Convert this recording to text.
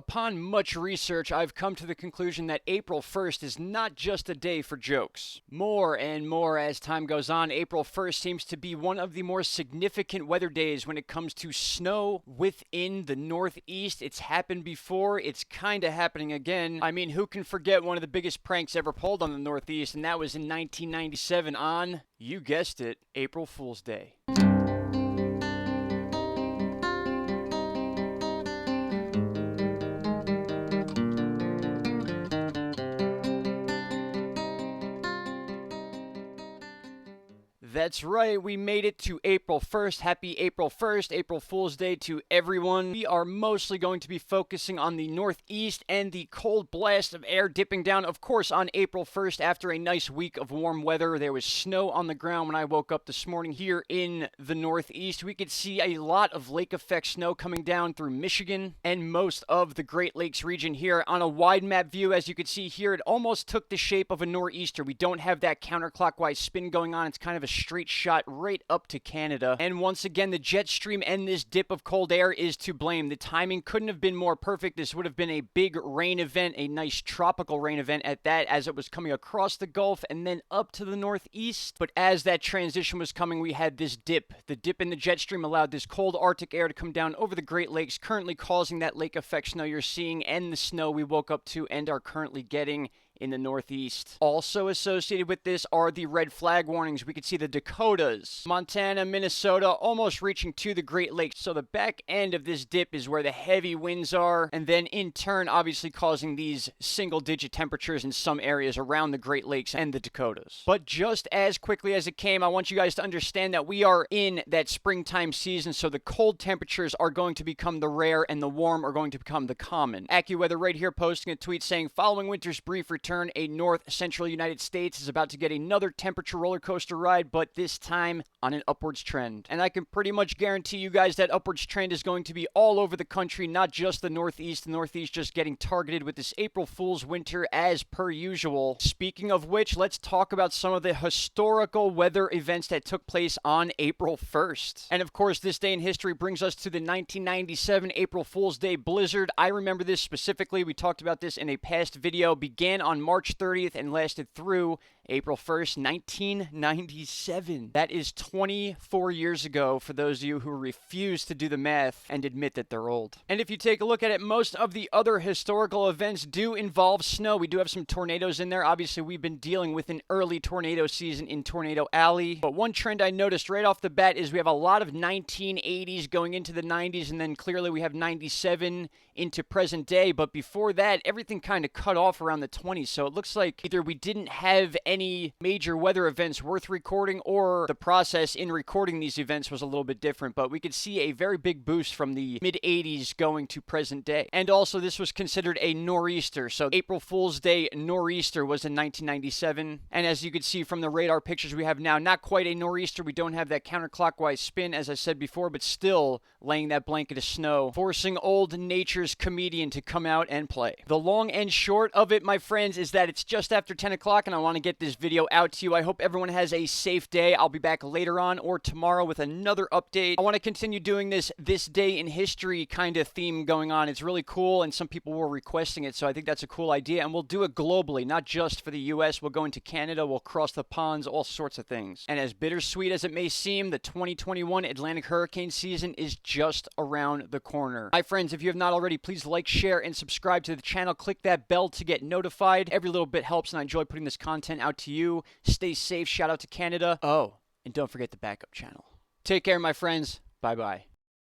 upon much research, I've come to the conclusion that April 1st is not just a day for jokes. More and more as time goes on, April 1st seems to be one of the more significant weather days when it comes to snow within the Northeast. It's happened before, it's kind of happening again. I mean, who can forget one of the biggest pranks ever pulled on the Northeast, and that was in 1997 on, you guessed it, April Fool's Day. That's right, we made it to April 1st. Happy April 1st, April Fool's Day to everyone. We are mostly going to be focusing on the Northeast and the cold blast of air dipping down, of course, on April 1st after a nice week of warm weather. There was snow on the ground when I woke up this morning here in the Northeast. We could see a lot of lake effect snow coming down through Michigan and most of the Great Lakes region here. On a wide map view, as you can see here, it almost took the shape of a nor'easter. We don't have that counterclockwise spin going on. It's kind of a straight shot right up to Canada. And once again, the jet stream and this dip of cold air is to blame. The timing couldn't have been more perfect. This would have been a big rain event, a nice tropical rain event at that, as it was coming across the Gulf and then up to the Northeast. But as that transition was coming, we had this dip. The dip in the jet stream allowed this cold Arctic air to come down over the Great Lakes, currently causing that lake effect snow you're seeing and the snow we woke up to and are currently getting in the Northeast. Also associated with this are the red flag warnings. We could see the Dakotas, Montana, Minnesota, almost reaching to the Great Lakes. So the back end of this dip is where the heavy winds are, and then in turn, obviously causing these single-digit temperatures in some areas around the Great Lakes and the Dakotas. But just as quickly as it came, I want you guys to understand that we are in that springtime season, so the cold temperatures are going to become the rare and the warm are going to become the common. AccuWeather right here posting a tweet saying, following winter's brief return, a north-central United States is about to get another temperature roller coaster ride, but this time on an upwards trend. And I can pretty much guarantee you guys that upwards trend is going to be all over the country, not just the Northeast. The Northeast just getting targeted with this April Fool's winter as per usual. Speaking of which, let's talk about some of the historical weather events that took place on April 1st. And of course, this day in history brings us to the 1997 April Fool's Day blizzard. I remember this specifically. We talked about this in a past video. Began on March 30th and lasted through April 1st, 1997. That is 24 years ago for those of you who refuse to do the math and admit that they're old. And if you take a look at it, most of the other historical events do involve snow. We do have some tornadoes in there. Obviously, we've been dealing with an early tornado season in Tornado Alley. But one trend I noticed right off the bat is we have a lot of 1980s going into the 90s, and then clearly we have 97 into present day. But before that, everything kind of cut off around the 20s. So it looks like either we didn't have any major weather events worth recording, or the process in recording these events was a little bit different. But we could see a very big boost from the mid-80s going to present day. And also, this was considered a nor'easter. So April Fool's Day nor'easter was in 1997. And as you can see from the radar pictures we have now, not quite a nor'easter. We don't have that counterclockwise spin, as I said before, but still laying that blanket of snow, forcing old nature's comedian to come out and play. The long and short of it, my friends, is that it's just after 10 o'clock and I want to get this video out to you. I hope everyone has a safe day. I'll be back later on or tomorrow with another update. I want to continue doing this day in history kind of theme going on. It's really cool, and some people were requesting it, so I think that's a cool idea. And we'll do it globally, not just for the US. We'll go into Canada, we'll cross the ponds, all sorts of things. And as bittersweet as it may seem, the 2021 Atlantic hurricane season is just around the corner. My friends, if you have not already, please like, share, and subscribe to the channel. Click that bell to get notified. Every little bit helps, and I enjoy putting this content out to you. Stay safe. Shout out to Canada. Oh, and don't forget the backup channel. Take care, my friends. Bye-bye.